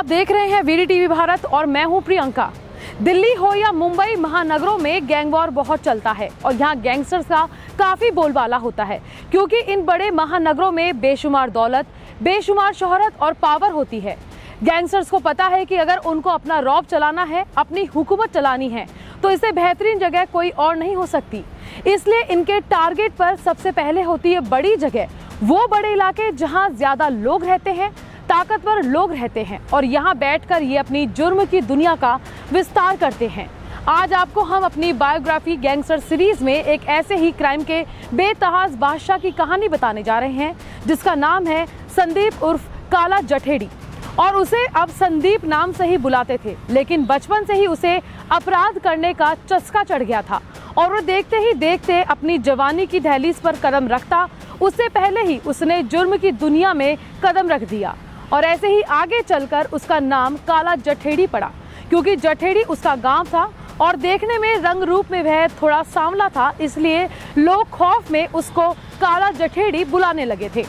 आप देख रहे हैं वीडी टीवी भारत और मैं हूं प्रियंका। दिल्ली हो या मुंबई, महानगरों में गैंग वॉर बहुत चलता है और यहाँ गैंगस्टर्स का काफी बोलबाला होता है, क्योंकि इन बड़े महानगरों में बेशुमार दौलत, बेशुमार शोहरत और पावर होती है। गैंगस्टर्स को पता है कि अगर उनको अपना रौब चलाना है, अपनी हुकूमत चलानी है, तो इससे बेहतरीन जगह कोई और नहीं हो सकती। इसलिए इनके टारगेट पर सबसे पहले होती है बड़ी जगह, वो बड़े इलाके जहाँ ज्यादा लोग रहते हैं, ताकतवर लोग रहते हैं और यहाँ बैठकर ये अपनी जुर्म की दुनिया का विस्तार करते हैं। आज आपको हम अपनी बायोग्राफी गैंगस्टर सीरीज में एक ऐसे ही क्राइम के बेतहास बादशाह की कहानी बताने जा रहे हैं, जिसका नाम है संदीप उर्फ काला जठेड़ी। और उसे अब संदीप नाम से ही बुलाते थे, लेकिन बचपन से ही उसे अपराध करने का चस्का चढ़ गया था और वो देखते ही देखते अपनी जवानी की दहलीज पर कदम रखता, उससे पहले ही उसने जुर्म की दुनिया में कदम रख दिया। और ऐसे ही आगे चलकर उसका नाम काला जठेड़ी पड़ा, क्योंकि जठेड़ी उसका गांव था और देखने में रंग रूप में वह थोड़ा सांवला था, इसलिए लोग खौफ में उसको काला जठेड़ी बुलाने लगे थे।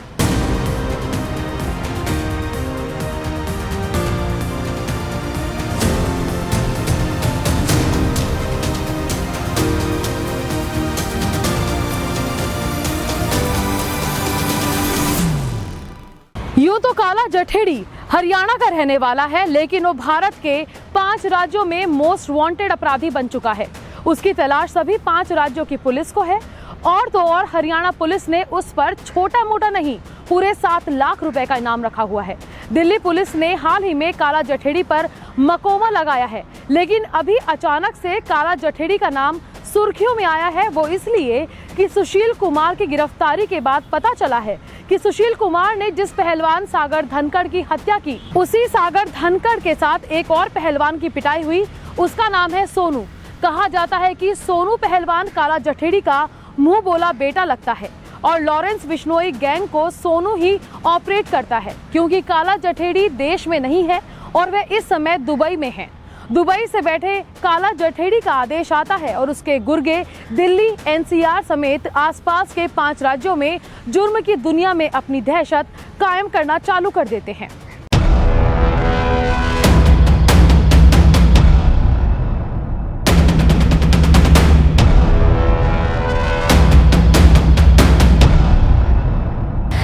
यूं तो काला जठेड़ी हरियाणा का रहने वाला है, लेकिन वो भारत के 5 राज्यों में मोस्ट वांटेड अपराधी बन चुका है। उसकी तलाश सभी 5 राज्यों की पुलिस को है और तो और हरियाणा पुलिस ने उस पर छोटा मोटा नहीं, पूरे 7 लाख रुपए का इनाम रखा हुआ है। दिल्ली पुलिस ने हाल ही में काला जठेड़ी पर मकोमा लगाया है, लेकिन अभी अचानक से काला जठेड़ी का नाम सुर्खियों में आया है। वो इसलिए कि सुशील कुमार की गिरफ्तारी के बाद पता चला है कि सुशील कुमार ने जिस पहलवान सागर धनखड़ की हत्या की, उसी सागर धनखड़ के साथ एक और पहलवान की पिटाई हुई। उसका नाम है सोनू। कहा जाता है कि सोनू पहलवान काला जठेड़ी का मुंह बोला बेटा लगता है और लॉरेंस बिश्नोई गैंग को सोनू ही ऑपरेट करता है, क्योंकि काला जठेड़ी देश में नहीं है और वह इस समय दुबई में है। दुबई से बैठे काला जठेड़ी का आदेश आता है और उसके गुर्गे दिल्ली, एनसीआर समेत आसपास के 5 राज्यों में जुर्म की दुनिया में अपनी दहशत कायम करना चालू कर देते हैं।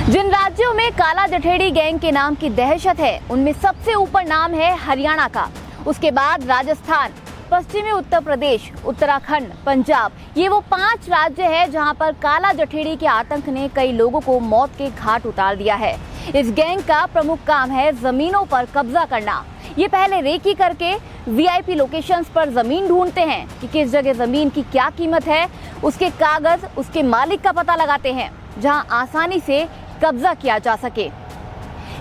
जिन राज्यों में काला जठेड़ी गैंग के नाम की दहशत है, उनमें सबसे ऊपर नाम है हरियाणा का। उसके बाद राजस्थान, पश्चिमी उत्तर प्रदेश, उत्तराखंड, पंजाब, ये वो 5 राज्य है जहां पर काला जठेड़ी के आतंक ने कई लोगों को मौत के घाट उतार दिया है। इस गैंग का प्रमुख काम है जमीनों पर कब्जा करना। ये पहले रेकी करके वीआईपी लोकेशंस पर जमीन ढूंढते हैं कि किस जगह जमीन की क्या कीमत है, उसके कागज, उसके मालिक का पता लगाते हैं, जहां आसानी से कब्जा किया जा सके।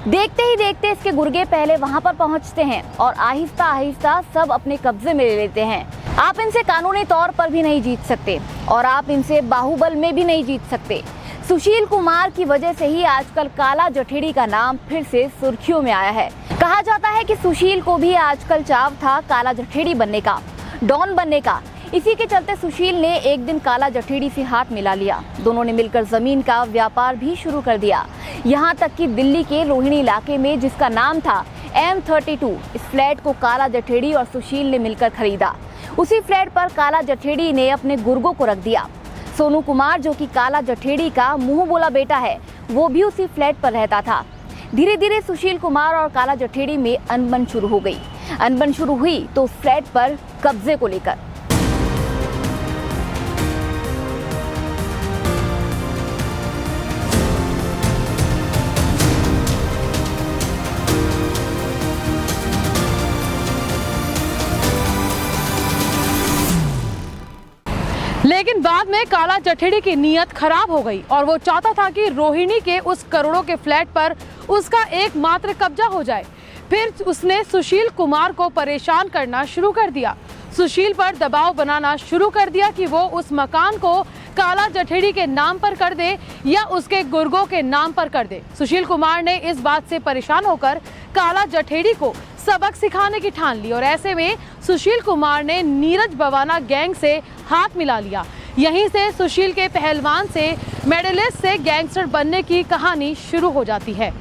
देखते ही देखते इसके गुर्गे पहले वहां पर पहुंचते हैं और आहिस्ता आहिस्ता सब अपने कब्जे में ले लेते हैं। आप इनसे कानूनी तौर पर भी नहीं जीत सकते और आप इनसे बाहुबल में भी नहीं जीत सकते। सुशील कुमार की वजह से ही आजकल काला जठेड़ी का नाम फिर से सुर्खियों में आया है। कहा जाता है कि सुशील को भी आजकल चाव था काला जठेड़ी बनने का, डॉन बनने का। इसी के चलते सुशील ने एक दिन काला जठेड़ी से हाथ मिला लिया। दोनों ने मिलकर जमीन का व्यापार भी शुरू कर दिया। यहाँ तक कि दिल्ली के रोहिणी इलाके में, जिसका नाम था M32, इस फ्लैट को काला जठेड़ी और सुशील ने मिलकर खरीदा। उसी फ्लैट पर काला जठेड़ी ने अपने गुर्गों को रख दिया। सोनू कुमार, जो कि काला जठेड़ी का मुंह बोला बेटा है, वो भी उसी फ्लैट पर रहता था। धीरे धीरे सुशील कुमार और काला जठेड़ी में अनबन शुरू हो गई। अनबन शुरू हुई तो उस फ्लैट पर कब्जे को लेकर। लेकिन बाद में काला जठेड़ी की नीयत खराब हो गई और वो चाहता था कि रोहिणी के उस करोड़ों के फ्लैट पर उसका एकमात्र कब्जा हो जाए। फिर उसने सुशील कुमार को परेशान करना शुरू कर दिया, सुशील पर दबाव बनाना शुरू कर दिया कि वो उस मकान को काला जठेड़ी के नाम पर कर दे या उसके गुर्गों के नाम पर कर दे। सुशील कुमार ने इस बात से परेशान होकर काला जठेड़ी को सबक सिखाने की ठान ली और ऐसे में सुशील कुमार ने नीरज बवाना गैंग से हाथ मिला लिया। यहीं से सुशील के पहलवान से, मेडलिस्ट से गैंगस्टर बनने की कहानी शुरू हो जाती है।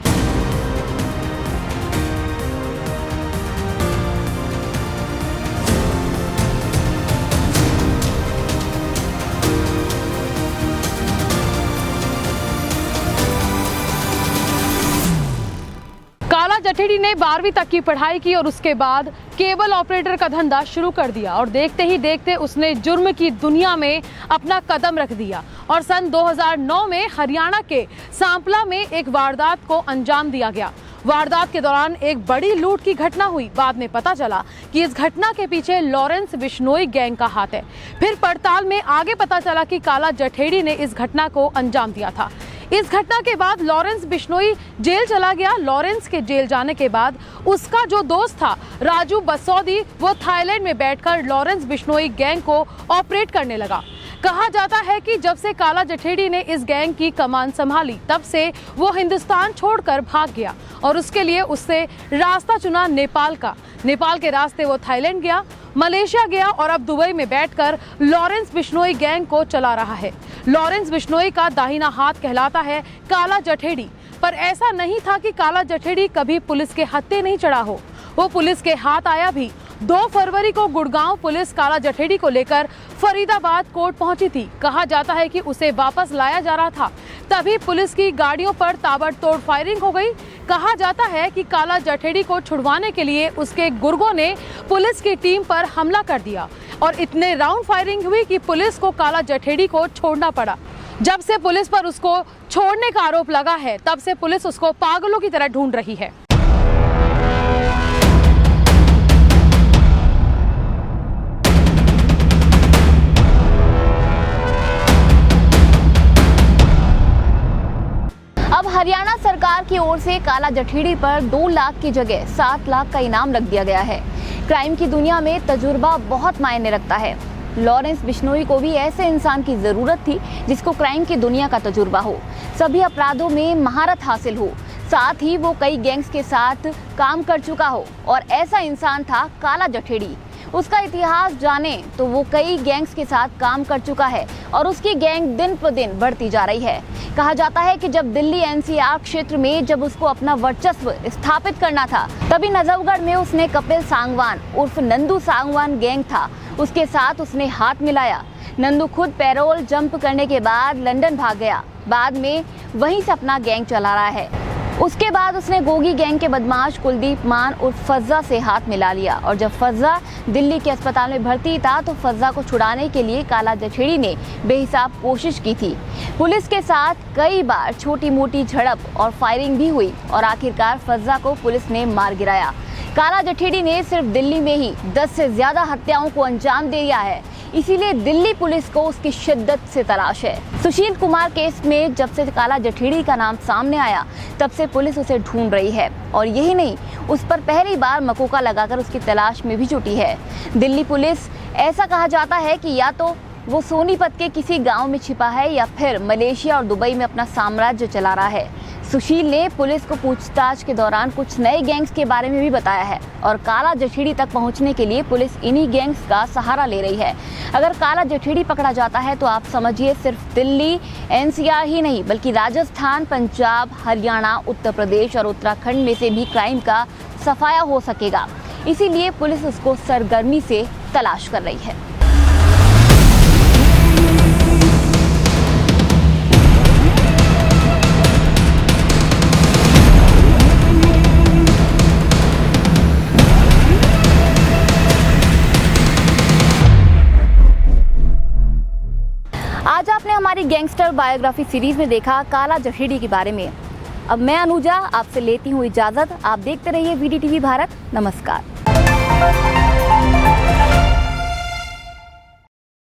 जठेड़ी ने 12वीं तक की पढ़ाई की और उसके बाद केबल ऑपरेटर का धंधा शुरू कर दिया और देखते ही देखते उसने जुर्म की दुनिया में अपना कदम रख दिया और सन 2009 में हरियाणा के सांपला में एक वारदात को अंजाम दिया गया। वारदात के दौरान एक बड़ी लूट की घटना हुई। बाद में पता चला कि इस घटना के पीछे लॉरेंस बिश्नोई गैंग का हाथ है। फिर पड़ताल में आगे पता चला कि काला जठेड़ी ने इस घटना को अंजाम दिया था। इस घटना के बाद लॉरेंस बिश्नोई जेल चला गया। लॉरेंस के जेल जाने के बाद उसका जो दोस्त था राजू बसौदी, वो थाईलैंड में बैठकर लॉरेंस बिश्नोई गैंग को ऑपरेट करने लगा। कहा जाता है कि जब से काला जठेड़ी ने इस गैंग की कमान संभाली तब से वो हिंदुस्तान छोड़कर भाग गया और उसके लिए उससे रास्ता चुना नेपाल का। नेपाल के रास्ते वो थाईलैंड गया, मलेशिया गया और अब दुबई में बैठकर लॉरेंस बिश्नोई गैंग को चला रहा है। लॉरेंस बिश्नोई का दाहिना हाथ कहलाता है काला जठेड़ी। पर ऐसा नहीं था कि काला जठेड़ी कभी पुलिस के हत्थे नहीं चढ़ा हो। वो पुलिस के हाथ आया भी। 2 फरवरी को गुड़गांव पुलिस काला जठेड़ी को लेकर फरीदाबाद कोर्ट पहुंची थी। कहा जाता है कि उसे वापस लाया जा रहा था, तभी पुलिस की गाड़ियों पर ताबड़तोड़ फायरिंग हो गई। कहा जाता है कि काला जठेड़ी को छुड़वाने के लिए उसके गुर्गों ने पुलिस की टीम पर हमला कर दिया और इतने राउंड फायरिंग हुई कि पुलिस को काला जठेड़ी को छोड़ना पड़ा। जब से पुलिस पर उसको छोड़ने का आरोप लगा है तब से पुलिस उसको पागलों की तरह ढूंढ रही है। अब हरियाणा सरकार की ओर से काला जठेड़ी पर 2 लाख की जगह 7 लाख का इनाम रख दिया गया है। क्राइम की दुनिया में तजुर्बा बहुत मायने रखता है। लॉरेंस बिश्नोई को भी ऐसे इंसान की जरूरत थी जिसको क्राइम की दुनिया का तजुर्बा हो, सभी अपराधों में महारत हासिल हो, साथ ही वो कई गैंग्स के साथ काम कर चुका हो और ऐसा इंसान था काला जठेड़ी। उसका इतिहास जाने तो वो कई गैंग्स के साथ काम कर चुका है और उसकी गैंग दिन पर दिन बढ़ती जा रही है। कहा जाता है कि जब दिल्ली एनसीआर क्षेत्र में जब उसको अपना वर्चस्व स्थापित करना था तभी नजफगढ़ में उसने कपिल सांगवान उर्फ नंदू सांगवान गैंग था, उसके साथ उसने हाथ मिलाया। नंदू खुद पैरोल जंप करने के बाद लंदन भाग गया, बाद में वहीं से अपना गैंग चला रहा है। उसके बाद उसने गोगी गैंग के बदमाश कुलदीप मान उर्फ फज्जा से हाथ मिला लिया और जब फज्जा दिल्ली के अस्पताल में भर्ती था तो फज्जा को छुड़ाने के लिए काला जठेड़ी ने बेहिसाब कोशिश की थी। पुलिस के साथ कई बार छोटी मोटी झड़प और फायरिंग भी हुई और आखिरकार फज्जा को पुलिस ने मार गिराया। काला जठेड़ी ने सिर्फ दिल्ली में ही 10 से ज्यादा हत्याओं को अंजाम दे दिया है, इसीलिए दिल्ली पुलिस को उसकी शिद्दत से तलाश है। सुशील कुमार केस में जब से काला जठेड़ी का नाम सामने आया तब से पुलिस उसे ढूंढ रही है और यही नहीं, उस पर पहली बार मकोका लगाकर उसकी तलाश में भी जुटी है। दिल्ली पुलिस, ऐसा कहा जाता है कि या तो वो सोनीपत के किसी गांव में छिपा है या फिर मलेशिया और दुबई में अपना साम्राज्य चला रहा है। सुशील ने पुलिस को पूछताछ के दौरान कुछ नए गैंग्स के बारे में भी बताया है और काला जठेड़ी तक पहुंचने के लिए पुलिस इन्हीं गैंग्स का सहारा ले रही है। अगर काला जठेड़ी पकड़ा जाता है तो आप समझिए सिर्फ दिल्ली एनसीआर ही नहीं बल्कि राजस्थान, पंजाब, हरियाणा, उत्तर प्रदेश और उत्तराखंड में से भी क्राइम का सफाया हो सकेगा। इसीलिए पुलिस उसको सरगर्मी से तलाश कर रही है। आज आपने हमारी गैंगस्टर बायोग्राफी सीरीज में देखा काला जठेड़ी के बारे में। अब मैं अनुजा आपसे लेती हूँ इजाजत। आप देखते रहिए VDTV भारत। नमस्कार।